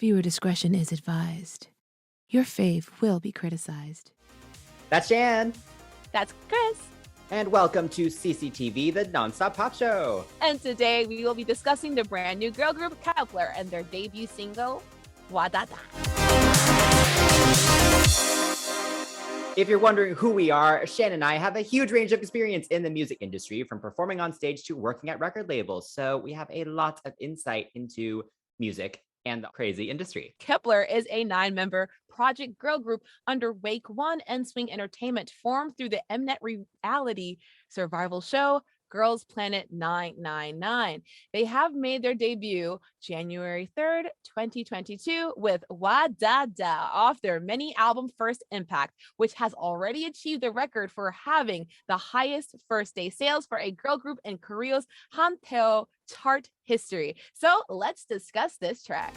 Viewer discretion is advised. Your fave will be criticized. That's Shan, That's Chris. and welcome to CCTV, the nonstop pop show. And today we will be discussing the brand new girl group Kep1er and their debut single, Wadada. If you're wondering who we are, Shan and I have a huge range of experience in the music industry, from performing on stage to working at record labels. So we have a lot of insight into music and the crazy industry. Kep1er is a 9-member project girl group under Wake One and Swing Entertainment, formed through the Mnet reality survival show Girls Planet 999. They have made their debut January 3rd, 2022 with Wadada off their mini-album First Impact, which has already achieved the record for having the highest first-day sales for a girl group in Korea's Untitled chart history. So let's discuss this track.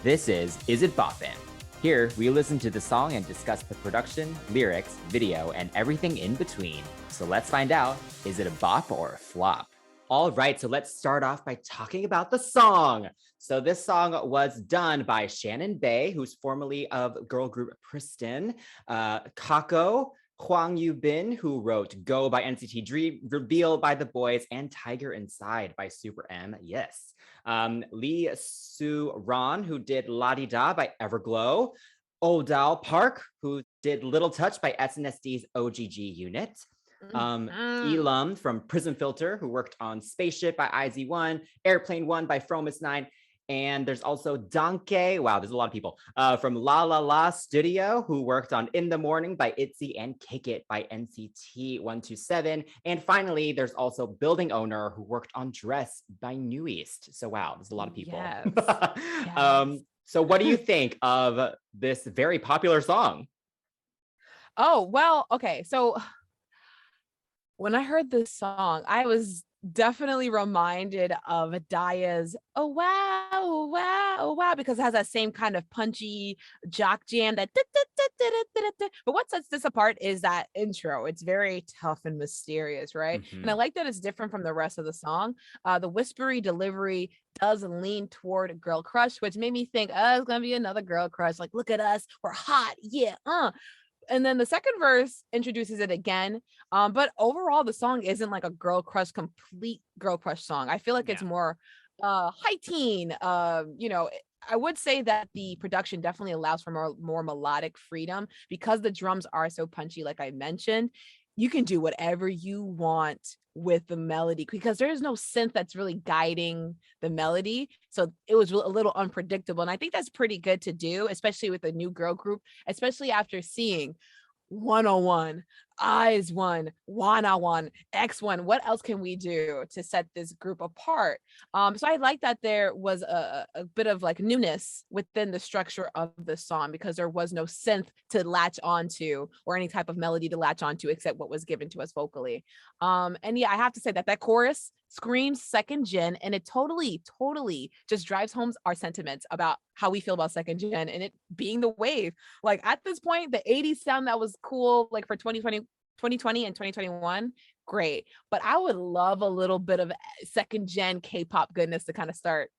This is It Boppin? Here, we listen to the song and discuss the production, lyrics, video, and everything in between. So let's find out, is it a bop or a flop? All right, so let's start off by talking about the song. So this song was done by Shannon Bae, who's formerly of girl group Pristin, Kako, Hwang Yu Bin, who wrote Go by NCT Dream, Reveal by The Boys, and Tiger Inside by Super M. Yes. Lee Soo Ron, who did La Di Da by Everglow. Odal Park, who did Little Touch by SNSD OGG Unit. Elam from Prism Filter, who worked on Spaceship by IZ*ONE, Airplane 1 by Fromis9. And there's also Donkey, wow, there's a lot of people, from La La La Studio, who worked on In the Morning by ITZY and Kick It by NCT 127. And finally, there's also Building Owner, who worked on Dress by New East. So wow, there's a lot of people. Yes. Yes. So what do you think of this very popular song? Oh, well, okay. So when I heard this song, I was definitely reminded of Daya's "Oh wow, oh wow, oh wow," because it has that same kind of punchy jock jam that but what sets this apart is that intro. It's very tough and mysterious, right? And I like that it's different from the rest of the song. The whispery delivery does lean toward a girl crush, which made me think, oh, it's gonna be another girl crush, like, look at us, we're hot, yeah. And then the second verse introduces it again. But overall, the song isn't like a complete girl crush song. I feel like it's more high teen. I would say that the production definitely allows for more melodic freedom because the drums are so punchy, like I mentioned. You can do whatever you want with the melody because there is no synth that's really guiding the melody. So it was a little unpredictable. And I think that's pretty good to do, especially with a new girl group, especially after seeing 101, Eyes One, Wana One, X One. What else can we do to set this group apart? So I like that there was a bit of like newness within the structure of the song because there was no synth to latch onto or any type of melody to latch onto except what was given to us vocally. And yeah, I have to say that chorus screams second gen, and it totally just drives home our sentiments about how we feel about second gen and it being the wave. Like at this point, the 80s sound that was cool, like for 2020 and 2021, great. But I would love a little bit of second gen K-pop goodness to kind of start,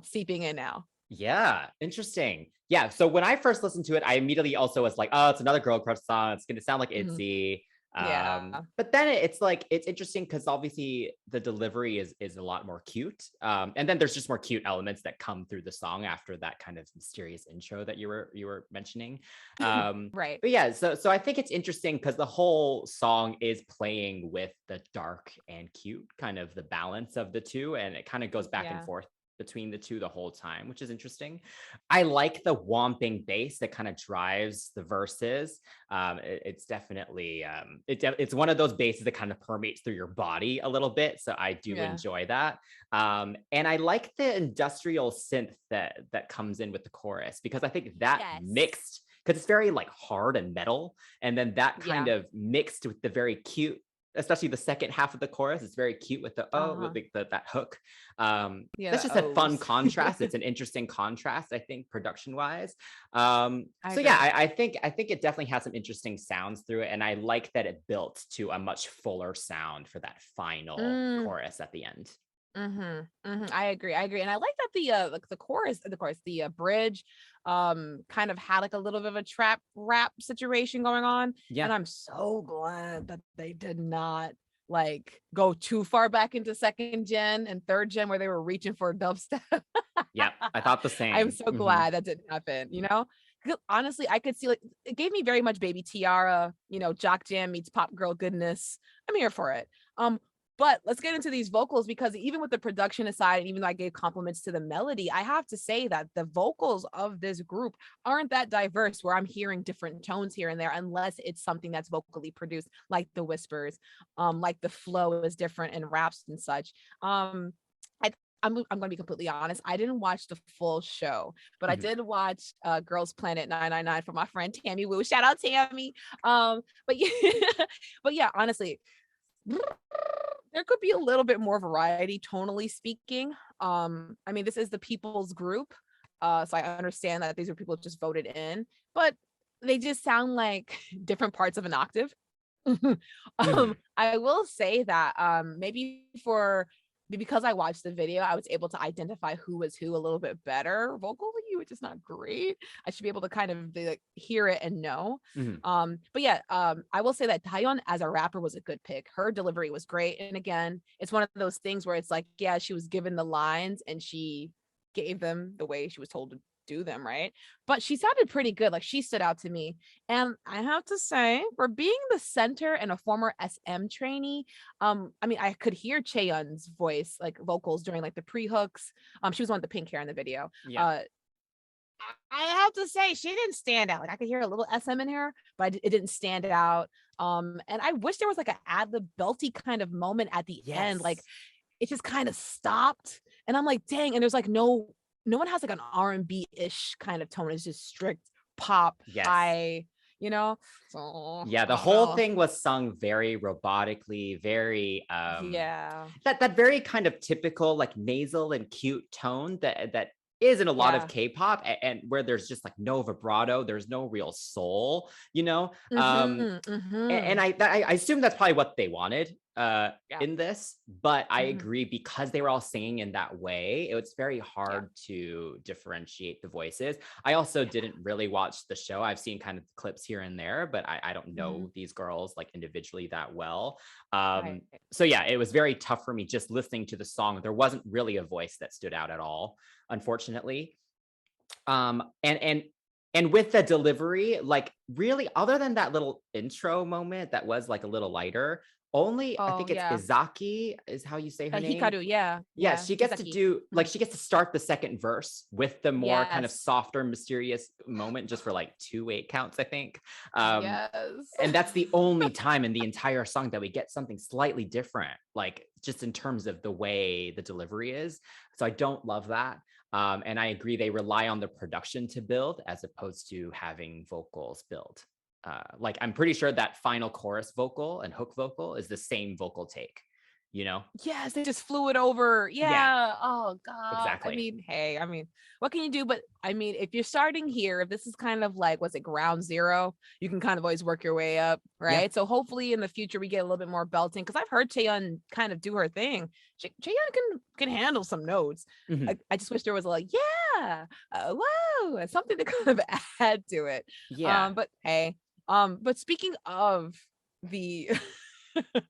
seeping in now. Yeah, interesting. Yeah, so when I first listened to it, I immediately also was like, oh, it's another girl crush song. It's gonna sound like ITZY. Yeah. But then it's like, it's interesting because obviously the delivery is a lot more cute. And then there's just more cute elements that come through the song after that kind of mysterious intro that you were mentioning. Right. But yeah, so I think it's interesting because the whole song is playing with the dark and cute, kind of the balance of the two, and it kind of goes back and forth between the two the whole time, which is interesting. I like the whomping bass that kind of drives the verses. It's definitely it's one of those basses that kind of permeates through your body a little bit, so I do enjoy that. And I like the industrial synth that comes in with the chorus because I think that mixed, because it's very like hard and metal, and then that kind of mixed with the very cute, especially the second half of the chorus. It's very cute with that hook. That's just a fun contrast. It's an interesting contrast, I think, production wise. I think it definitely has some interesting sounds through it, and I like that it built to a much fuller sound for that final chorus at the end. I agree. And I like that the chorus, the bridge kind of had like a little bit of a trap rap situation going on. Yeah. And I'm so glad that they did not like go too far back into second gen and third gen where they were reaching for dubstep. Yeah. I thought the I'm same. so glad that didn't happen, you know? 'Cause honestly, I could see like it gave me very much Baby Tiara, Jock Jam meets pop girl goodness. I'm here for it. But let's get into these vocals because even with the production aside, and even though I gave compliments to the melody, I have to say that the vocals of this group aren't that diverse where I'm hearing different tones here and there, unless it's something that's vocally produced, like the whispers, like the flow is different in raps and such. I I'm gonna be completely honest. I didn't watch the full show, but I Mhm. did watch Girls Planet 999 for my friend Tammy Woo. Shout out Tammy. But yeah, but yeah, honestly, there could be a little bit more variety tonally speaking. I mean, this is the people's group. So I understand that these are people just voted in, but they just sound like different parts of an octave. Mhm. I will say that maybe because I watched the video, I was able to identify who was who a little bit better vocally, which is not great. I should be able to kind of like, hear it and know. Mhm. But yeah, I will say that Taeyeon as a rapper was a good pick. Her delivery was great, and again, it's one of those things where it's like, yeah, she was given the lines and she gave them the way she was told to do them, right? But she sounded pretty good. Like she stood out to me. And I have to say, for being the center and a former SM trainee, I mean, I could hear Chaeyoung's voice, like vocals during like the pre-hooks. She was one with the pink hair in the video. Yeah. I have to say, she didn't stand out. Like I could hear a little SM in her, but it didn't stand out. And I wish there was like an ad lib belty kind of moment at the end. Like Yes. it just kind of stopped, and I'm like, dang. And there's like no one has like an R&B ish kind of tone. It's just strict pop Yes. high, you know. So Yeah, I the don't whole know. thing was sung very robotically, very Yeah, that very kind of typical like nasal and cute tone that is in a lot of yeah. K-pop and where there's just like no vibrato, there's no real soul, you know? And Mm-hmm. I assume that's probably what they wanted Yeah. in this, but I Mm-hmm. agree because they were all singing in that way, it was very Yeah. hard to differentiate the voices. I also didn't really watch the show. I've seen kind of clips here and there, but I don't Mm-hmm. know these girls like individually that well. Right. So yeah, it was very tough for me just listening to the song. There wasn't really a voice that stood out at all, unfortunately. And with the delivery, like really, other than that little intro moment that was like a little lighter, only I Oh think it's yeah. Izaki is how you say her name. Hikaru. Yeah. Yeah, Yeah. she gets to Hisaki. do like Mhm. she gets to start the second verse with the more kind of Yes. softer, mysterious moment, just for like 2 8 counts, I think. Um, Yes. and that's the only time in the entire song that we get something slightly different, like just in terms of the way the delivery is. So I don't love that. And I agree they rely on the production to build as opposed to having vocals build. Like I'm pretty sure that final chorus vocal and hook vocal is the same vocal take, you know? Yes, they just flew it over. Yeah, Yeah. Oh God. I exactly. mean, hey, I mean, what can you do? But I mean, if you're starting here, if this is kind of like, was it ground zero? You can kind of always work your way up, Yeah. right? So hopefully in the future we get a little bit more belting because I've heard Chaeyeon kind of do her thing. Chaeyeon can handle some notes. Mhm. I just wish there was a like, yeah, whoa, something to kind of add to it. Yeah. But hey, but speaking of the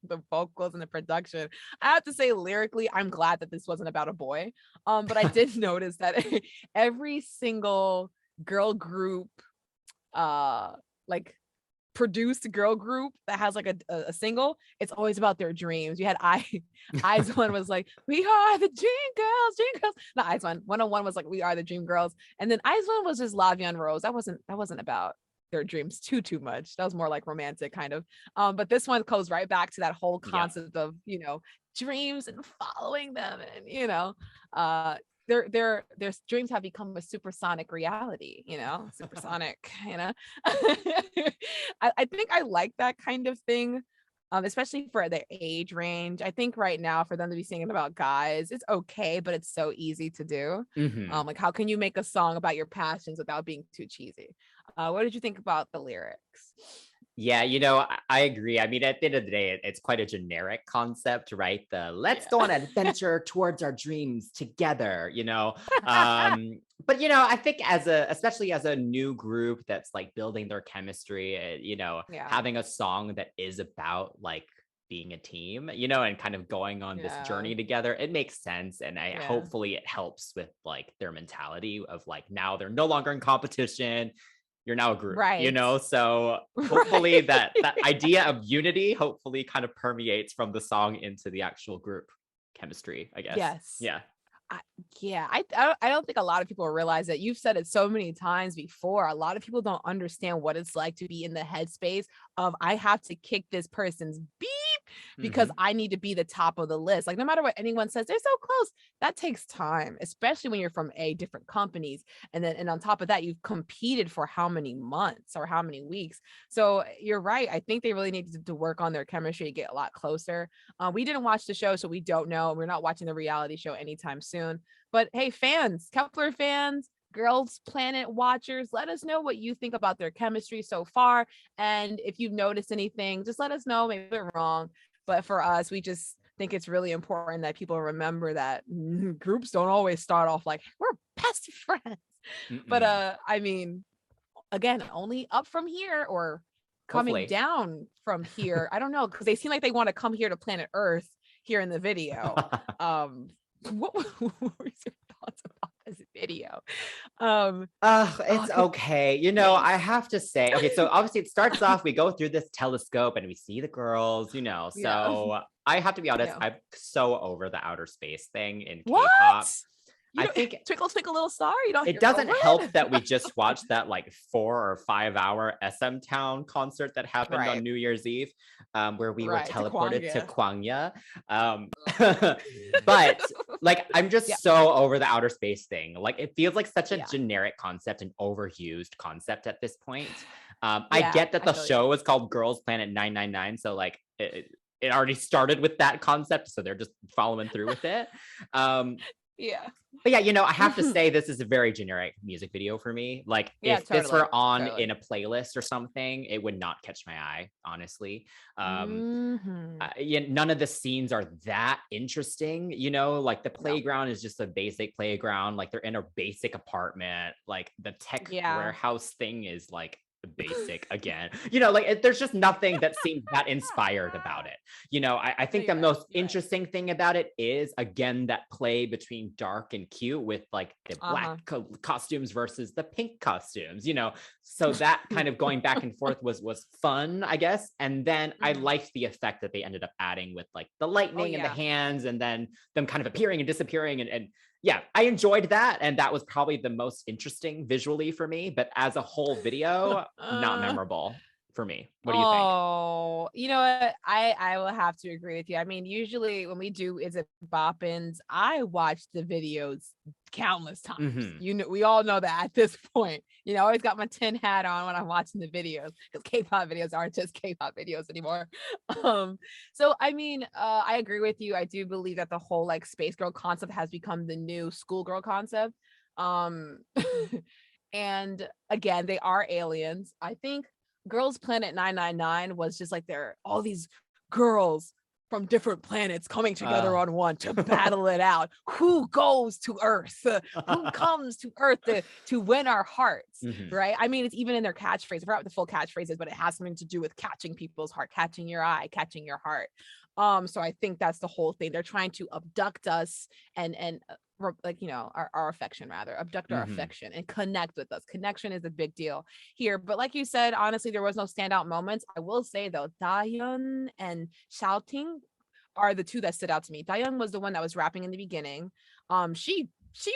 the vocals and the production. I have to say, lyrically, I'm glad that this wasn't about a boy. But I did notice that every single girl group, uh, like produced girl group that has like a single, it's always about their dreams. You had Eyes One was like, "We are the dream girls." No, Eyes One. 101 was like, "We are the dream girls," and then Eyes One was just Lavian Rose. That wasn't about their dreams too much. That was more like romantic kind of. But this one goes right back to that whole Yeah. concept of dreams and following them, and uh their dreams have become a supersonic reality, supersonic, I think I like that kind of thing, especially for their age range. I think right now for them to be singing about guys, it's okay, but it's so easy to do. Mhm. Like how can you make a song about your passions without being too cheesy? What did you think about the lyrics? Yeah, I agree. I mean, at the end of the day, it's quite a generic concept, right? The let's Yeah. go on an adventure towards our dreams together, But I think especially as a new group that's like building their chemistry, Yeah. having a song that is about like being a team, and kind of going on this Yeah. journey together, it makes sense. And I Yeah. hopefully it helps with like their mentality of like now they're no longer in competition. You're now a group, Right. So hopefully Right. that idea of unity hopefully kind of permeates from the song into the actual group chemistry, I guess. Yes. Yeah. I, yeah, I don't think a lot of people realize that. You've said it so many times before. A lot of people don't understand what it's like to be in the headspace of I have to kick this person's beep because Hmm. I need to be the top of the list. Like no matter what anyone says, they're so close. That takes time, especially when you're from different companies. And on top of that, you've competed for how many months or how many weeks. So you're right. I think they really need to work on their chemistry to get a lot closer. We didn't watch the show, so we don't know. We're not watching the reality show anytime soon. But hey, fans, Kep1er fans, Girls Planet watchers, let us know what you think about their chemistry so far. And if you've noticed anything, just let us know. Maybe we're wrong. But for us, we just think it's really important that people remember that groups don't always start off like we're best friends. But Mm-mm. I mean, again, only up from here or coming Hopefully. down from here. I don't know, because they seem like they want to come here to planet Earth here in the video. Um, what was your thoughts about this video? It's 'Cause okay. I space. have to say, okay, so obviously it starts off, we go through this telescope and we see the girls, Yeah. so I have to be honest, Yeah. I'm so over the outer space thing in K-pop. What? You I don't think Twinkle Twinkle Little Star? it You're doesn't over help it? that we just watched that like 4 or 5 hour SM Town concert that happened on Right. New Year's Eve, where we were Right. To teleported to Kwangya. Kwangya. Um, Ugh. but like, I'm Yeah. just so over the outer space thing. Like, it feels like such a Yeah. generic concept and overused concept at this point. I Yeah. get that I the feel you. show is called Girls Planet 999, so like it already started with that concept, so they're just following through with it. Um, Yeah. but yeah, I have to say this is a very generic music video for me. Like Yeah, if this totally. were on Totally. in a playlist or something, it would not catch my eye, honestly. Hmm. None of the scenes are that interesting, like the No. playground is just a basic playground. Like they're in a basic apartment. Like the tech Yeah. warehouse thing is like basic again, like there's just nothing that seems that inspired about it. I No, think the you're right. most You're right. interesting thing about it is again that play between dark and cute with like the black Uh-huh. costumes versus the pink costumes, so that kind of going back and forth was fun, I guess. And then I Mhm. liked the effect that they ended up adding with like the Oh lightning and the yeah. hands and then them kind of appearing and disappearing, and yeah, I enjoyed that. And that was probably the most interesting visually for me. But as a whole video, not Uh, memorable for me. What do you think? oh, you know what? I will have to agree with you. I mean, usually when we do Is It Boppins, I watch the videos countless times. Hmm. We all know that at this point. I always got my tin hat on when I'm watching the videos because K-pop videos aren't just K-pop videos anymore. Um, so I mean, I agree with you. I do believe that the whole like space girl concept has become the new schoolgirl concept. Um, and again, they are aliens. I think Girls Planet 999 was just like they're all these girls from different planets coming together Uh, on one to battle it out. Who goes to Earth? Who comes to Earth to win our hearts? mhm. Right? I mean, it's even in their catchphrase. I forgot what the full catchphrase is, but it has something to do with catching people's heart, catching your eye, catching your heart. So I think that's the whole thing. They're trying to abduct us and like our affection, rather abduct our Mhm. affection and connect with us. Connection is a big deal here, but like you said, honestly, there was no standout moments. I will say though, Dahyun and Shouting are the two that stood out to me. Dahyun was the one that was rapping in the beginning. She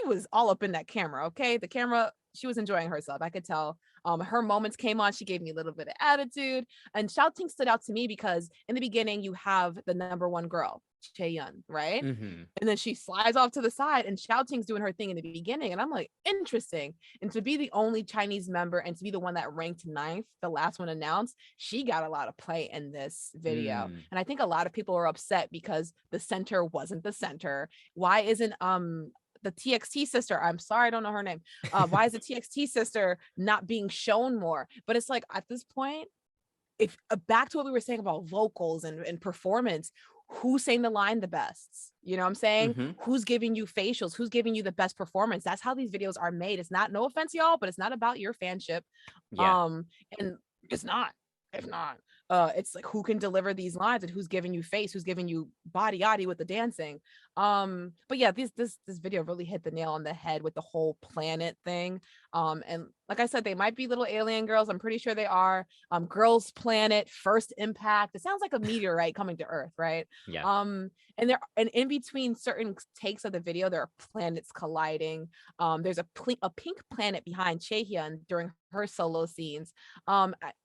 was all up in that camera. Okay, the camera, she was enjoying herself, I could tell. Her moments came on, she gave me a little bit of attitude. And Shouting stood out to me because in the beginning you have the number one girl, Chaeyoung, right? Mhm. And then she slides off to the side and Shouting's doing her thing in the beginning. And I'm like, interesting. And to be the only Chinese member and to be the one that ranked ninth, the last one announced, she got a lot of play in this video. Mm. And I think a lot of people are upset because the center wasn't the center. Why isn't the TXT sister? I'm sorry, I don't know her name. Why is the TXT sister not being shown more? But it's like at this point, if back to what we were saying about vocals and performance, who's saying the line the best? You know what I'm saying? Mm-hmm. Who's giving you facials? Who's giving you the best performance? That's how these videos are made. It's not, no offense, y'all, but it's not about your fanship. Yeah. And it's not. If not, it's like who can deliver these lines and who's giving you face, who's giving you body yaddy with the dancing. But yeah, this video really hit the nail on the head with the whole planet thing. And like I said, they might be little alien girls. I'm pretty sure they are. Girls Planet, First Impact. It sounds like a meteorite coming to Earth, right? Yeah. And in between certain takes of the video, there are planets colliding. There's a pink planet behind Chaehyun during her solo scenes.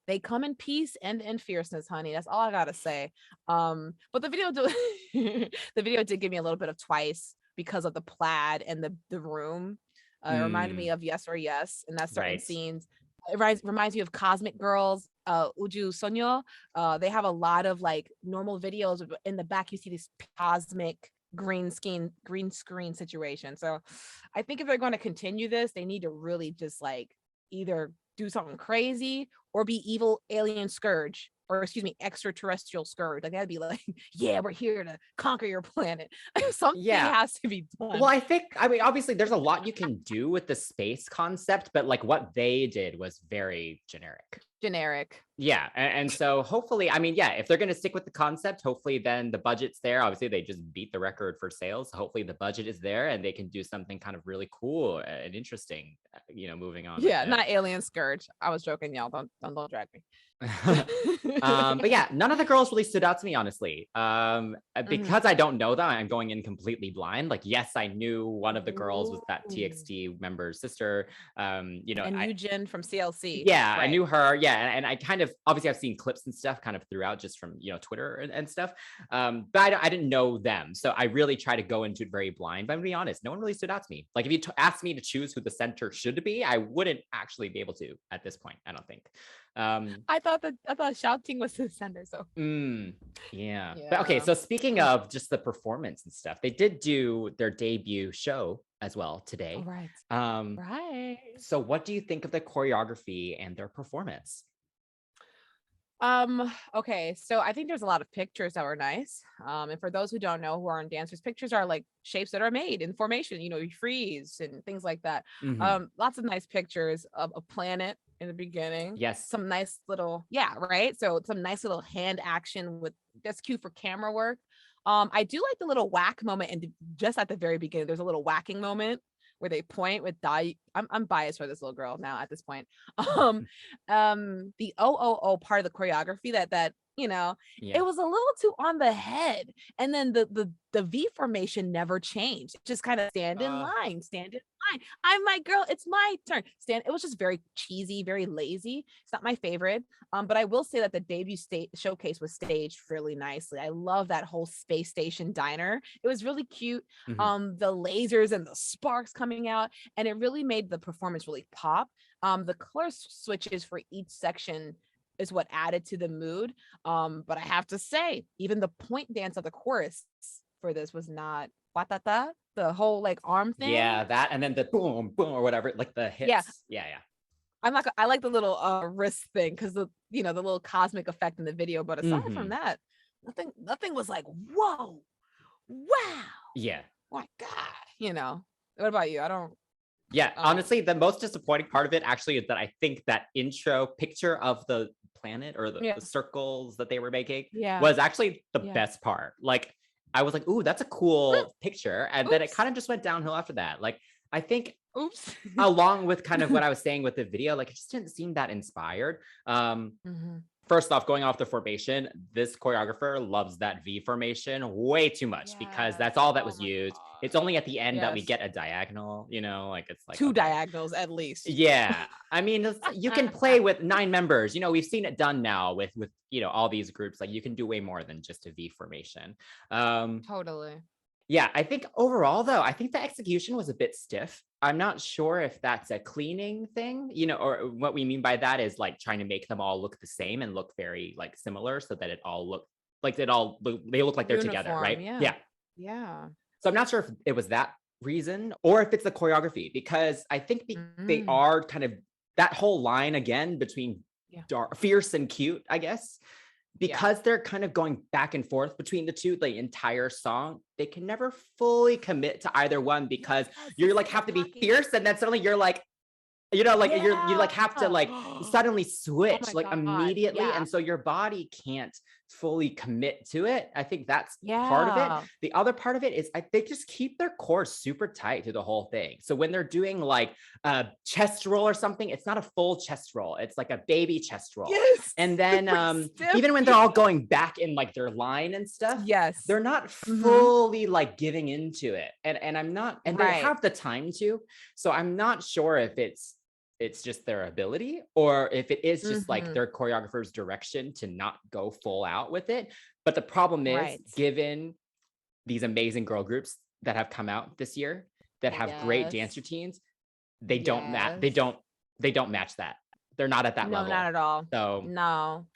They come in peace and in fierceness, honey. That's all I gotta say. But the video the video did give me a little bit of Twice because of the plaid and the room. It reminded me of Yes or Yes, and that's certain Right. scenes. It reminds me of Cosmic Girls, Uju Sonyo. They have a lot of like normal videos. In the back, you see this cosmic green screen situation. So I think if they're going to continue this, they need to really just like either do something crazy or be evil alien scourge, or excuse me, extraterrestrial scourge. Like that'd be like, yeah, we're here to conquer your planet. Something Yeah. has to be done. Well, I mean, obviously there's a lot you can do with the space concept, but like what they did was very generic. Yeah. And so hopefully, I mean, yeah, if they're going to stick with the concept, hopefully then the budget's there. Obviously, they just beat the record for sales. Hopefully the budget is there and they can do something kind of really cool and interesting, moving on. Yeah, not alien scourge. I was joking, y'all. Don't drag me. But yeah, none of the girls really stood out to me, honestly. Because I don't know them, I'm going in completely blind. Like, yes, I knew one of the girls was that TXT member's sister. And Yujin from CLC. Yeah, right. I knew her. Yeah, and I kind of obviously I've seen clips and stuff kind of throughout just from Twitter and stuff. But I didn't know them, so I really try to go into it very blind. But I'm gonna be honest, no one really stood out to me. Like if you asked me to choose who the center should be, I wouldn't actually be able to at this point. I don't think. I thought shouting was the center. So yeah. But okay, so speaking of just the performance and stuff, they did do their debut show as well today. All right. Right. So what do you think of the choreography and their performance? Okay, so I think there's a lot of pictures that were nice. And for those who don't know who aren't dancers, pictures are like shapes that are made in formation, you freeze and things like that. Lots of nice pictures of a planet in the beginning. Yes. Some nice little, right? So some nice little hand action that's cute for camera work. I do like the little whack moment, and just at the very beginning, there's a little whacking moment where they point with Dai. I'm biased for this little girl now at this point. The part of the choreography that it was a little too on the head, and then the V formation never changed. It just kind of stand in line. I'm my girl, it's my turn. It was just very cheesy, very lazy. It's not my favorite. But I will say that the debut showcase was staged really nicely. I love that whole space station diner. It was really cute. The lasers and the sparks coming out, and it really made the performance really pop. The color switches for each section is what added to the mood. But I have to say, even the point dance of the chorus for this was not watata, the whole like arm thing. Yeah, that, and then the boom, boom, or whatever, like the hits. Yeah. I like the little wrist thing because the little cosmic effect in the video. But aside from that, nothing was like, whoa, wow. Yeah. Oh my God. What about you? I don't. Yeah, honestly, the most disappointing part of it actually is that I think that intro picture of the planet or the circles that they were making was actually the best part. Like, I was like, ooh, that's a cool picture. And then it kind of just went downhill after that. Like, I think along with kind of what I was saying with the video, like it just didn't seem that inspired. First off, going off the formation, this choreographer loves that V formation way too much because that's all that was used. God. It's only at the end that we get a diagonal, like it's like two diagonals at least. Yeah. I mean, you can play with 9 members. We've seen it done now with all these groups. Like you can do way more than just a V formation. Totally. Yeah, I think overall, though, I think the execution was a bit stiff. I'm not sure if that's a cleaning thing, or what we mean by that is like trying to make them all look the same and look very like similar so that it all look like they look like they're together, right? Yeah. So I'm not sure if it was that reason or if it's the choreography, because I think they are kind of that whole line again between dark, fierce and cute, I guess. Because they're kind of going back and forth between the two the entire song, they can never fully commit to either one because you're like have to be fierce and then suddenly you're like, you know, like you like have to like suddenly switch like immediately. And so your body can't fully commit to it. I think that's part of it. The other part of it is they just keep their core super tight to the whole thing. So when they're doing like a chest roll or something, it's not a full chest roll. It's like a baby chest roll. And then even when they're all going back in like their line and stuff, they're not fully like giving into it. And I'm not, and they have the time to. So I'm not sure if it's just their ability or if it is just like their choreographer's direction to not go full out with it. But the problem is given these amazing girl groups that have come out this year that have great dance routines, they don't match that. They're not at that level. No, not at all. So no,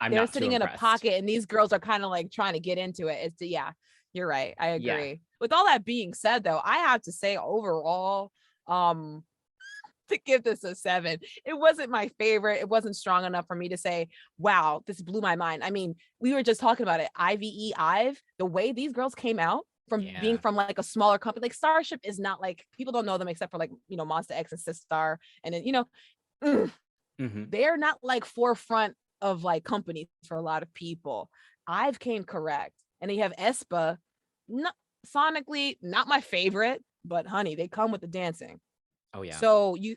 they're sitting in a pocket and these girls are kind of like trying to get into it. It's you're right. I agree. With all that being said though, I have to say overall, to give this a 7. It wasn't my favorite. It wasn't strong enough for me to say, wow, this blew my mind. I mean, we were just talking about it. IVE, the way these girls came out from being from like a smaller company, like Starship is not like, people don't know them except for like, you know, Monster X and Sistar. And then, you know, they're not like forefront of like companies for a lot of people. IVE came correct. And then you have Aespa, not sonically, not my favorite, but honey, they come with the dancing. Oh yeah. So you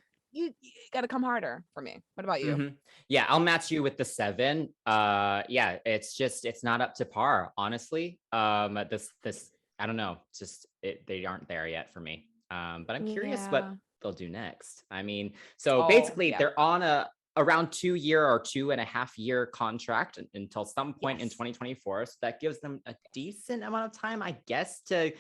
got to come harder for me. What about you? Yeah, I'll match you with the 7. Yeah, it's not up to par, honestly. This I don't know, they aren't there yet for me. But I'm curious what they'll do next. I mean, so basically they're on around 2-year or 2.5-year contract until some point in 2024. So that gives them a decent amount of time, I guess, to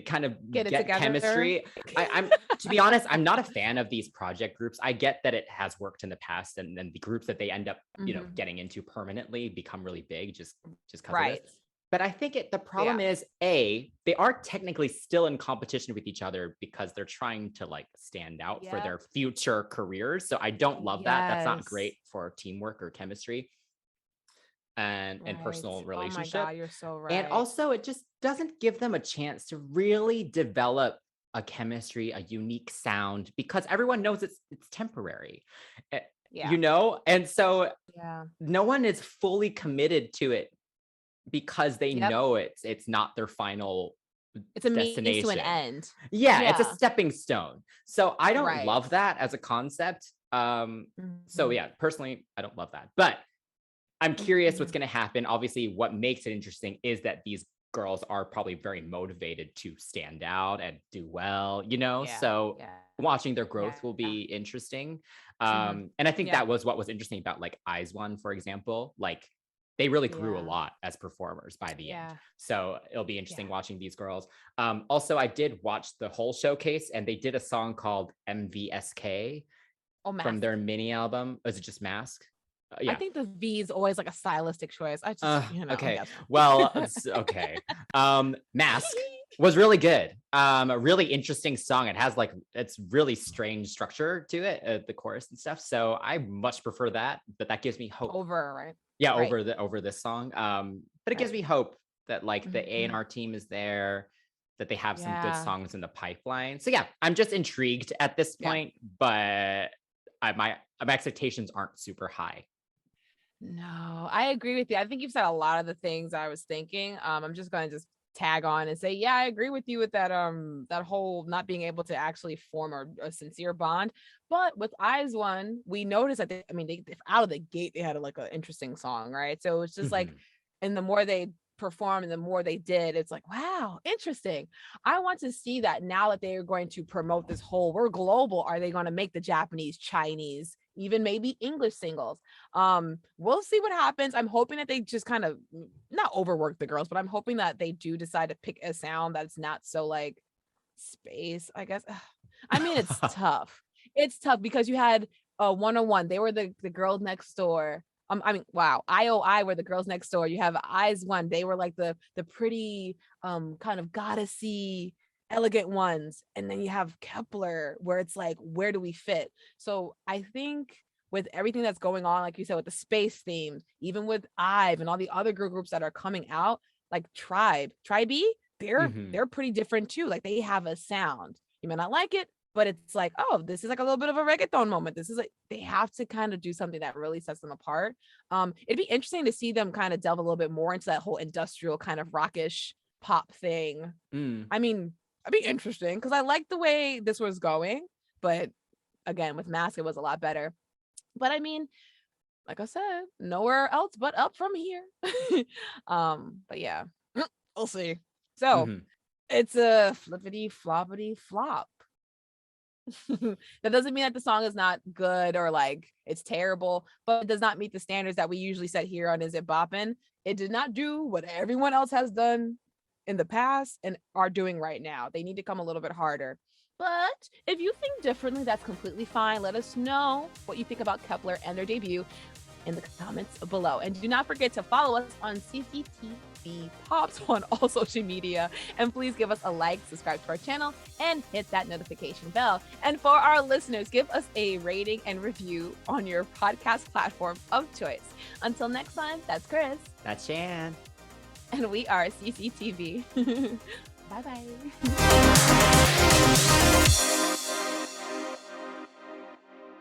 kind of get chemistry. I'm to be honest, I'm not a fan of these project groups. I get that it has worked in the past, and then the groups that they end up, you know, getting into permanently become really big just because of this. But I think the problem is they are technically still in competition with each other because they're trying to like stand out for their future careers. So I don't love that. That's not great for teamwork or chemistry and personal relationship. Oh my God, you're so right. And also it just doesn't give them a chance to really develop a chemistry, a unique sound, because everyone knows it's temporary. You know? And so no one is fully committed to it because they know it's not their final destination. Means to an end. It's a stepping stone. So I don't love that as a concept. So yeah, personally, I don't love that. But I'm curious what's going to happen. Obviously, what makes it interesting is that these girls are probably very motivated to stand out and do well, you know? So watching their growth will be interesting. And I think that was what was interesting about like IZ*ONE, for example. Like they really grew a lot as performers by the end. So it'll be interesting watching these girls. Also, I did watch the whole showcase and they did a song called MVSK from their mini album. Is it just Mask? I think the V is always like a stylistic choice. I just, you know, okay. Well, okay. Mask was really good. A really interesting song. It has like, it's really strange structure to it, the chorus and stuff. So I much prefer that, but that gives me hope. Over this song. But it gives me hope that like the A&R team is there, that they have some good songs in the pipeline. So yeah, I'm just intrigued at this point, but my expectations aren't super high. No, I agree with you. I think you've said a lot of the things I was thinking. I'm just going to just tag on and say, I agree with you with that, that whole not being able to actually form a sincere bond. But with IZ*ONE, we noticed that they out of the gate, they had like an interesting song, right? So it's just like, and the more they performed and the more they did, it's like, wow, interesting. I want to see that now that they are going to promote this whole, we're global. Are they going to make the Japanese, Chinese, even maybe English singles? We'll see what happens. I'm hoping that they just kind of not overwork the girls, but I'm hoping that they do decide to pick a sound that's not so like space, I guess. I mean, it's tough. It's tough because you had 101. They were the girls next door. IOI were the girls next door. You have IZ*ONE. They were like the pretty kind of goddessy, elegant ones. And then you have Kep1er, where it's like, where do we fit? So I think with everything that's going on, like you said, with the space themes, even with IVE and all the other girl groups that are coming out, like Tribe, they're pretty different too. Like they have a sound. You may not like it, but it's like, oh, this is like a little bit of a reggaeton moment. This is like, they have to kind of do something that really sets them apart. It'd be interesting to see them kind of delve a little bit more into that whole industrial kind of rockish pop thing. I mean, it'd be interesting because I like the way this was going, but again, with Mask, it was a lot better. But I mean, like I said, nowhere else but up from here. But yeah, we'll see. So it's a flippity floppity flop. That doesn't mean that the song is not good or like it's terrible, but it does not meet the standards that we usually set here on Is It Boppin'. It did not do what everyone else has done in the past and are doing right now. They need to come a little bit harder. But if you think differently, that's completely fine. Let us know what you think about Kep1er and their debut in the comments below. And do not forget to follow us on CCTV Pops on all social media. And please give us a like, subscribe to our channel, and hit that notification bell. And for our listeners, give us a rating and review on your podcast platform of choice. Until next time, that's Chris. That's Shan. And we are CCTV. Bye-bye.